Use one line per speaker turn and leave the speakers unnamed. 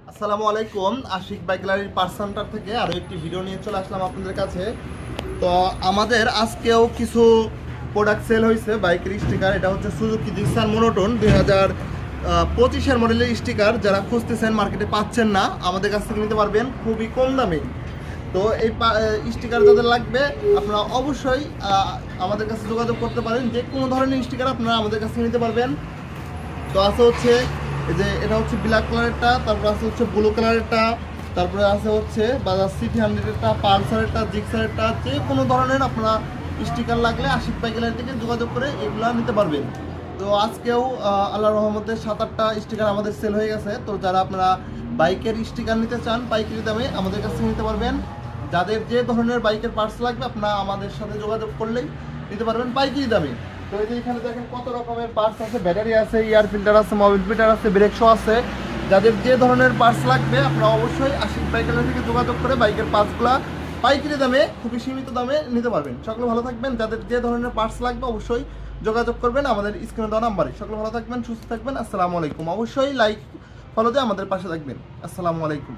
আসসালামু আলাইকুম। আশিক বাইক গ্যালারির পার্সেন্টার থেকে আরও একটি ভিডিও নিয়ে চলে আসলাম আপনাদের কাছে। তো আমাদের আজকেও কিছু প্রোডাক্ট সেল হয়েছে বাইকের স্টিকার। এটা হচ্ছে সুজুকি জিক্সার মনোটোন 2025-এর মডেলের স্টিকার। যারা খুঁজতেছেন মার্কেটে পাচ্ছেন না, আমাদের কাছ থেকে নিতে পারবেন খুবই কম দামে। তো এই স্টিকার যাদের লাগবে আপনারা অবশ্যই আমাদের কাছে যোগাযোগ করতে পারেন। যে কোনো ধরনের স্টিকার আপনারা আমাদের কাছ থেকে নিতে পারবেন। তো আছে হচ্ছে এই যে এটা হচ্ছে ব্ল্যাক কালারেরটা, তারপর আছে হচ্ছে ব্লু কালারেরটা, তারপরে আছে হচ্ছে বাজাজ সিটি 100-এরটা, পালসারেরটা, জিক্সারেরটা। যে কোনো ধরনের আপনারা স্টিকার লাগলে আশিক বাইক গ্যালারি থেকে যোগাযোগ করে এগুলো নিতে পারবেন। তো আজকেও আল্লাহর রহমতে 7-8টা স্টিকার আমাদের সেল হয়ে গেছে। তো যারা আপনারা বাইকের স্টিকার নিতে চান পাইকারি দামে আমাদের কাছ থেকে নিতে পারবেন। যাদের যে ধরনের বাইকের পার্টস লাগবে আপনারা আমাদের সাথে যোগাযোগ করলেই নিতে পারবেন পাইকারি দামে। তো এই যে এখানে দেখেন কত রকমের পার্টস আছে, ব্যাটারি আছে, এয়ার ফিল্টার আছে, মোবিল ফিল্টার আছে, ব্রেক শো আছে। যাদের যে ধরনের পার্টস লাগবে আপনারা অবশ্যই আশিক বাইক গ্যালারি থেকে যোগাযোগ করে বাইকের পার্টসগুলো পাইকারি দামে খুবই সীমিত দামে নিতে পারবেন। সকলে ভালো থাকবেন। যাদের যে ধরনের পার্টস লাগবে অবশ্যই যোগাযোগ করবেন আমাদের স্ক্রিনে দেওয়া নাম্বারে। সকলে ভালো থাকবেন, সুস্থ থাকবেন। আসসালামু আলাইকুম। অবশ্যই লাইক ফলো দিয়ে আমাদের পাশে থাকবেন। আসসালামু আলাইকুম।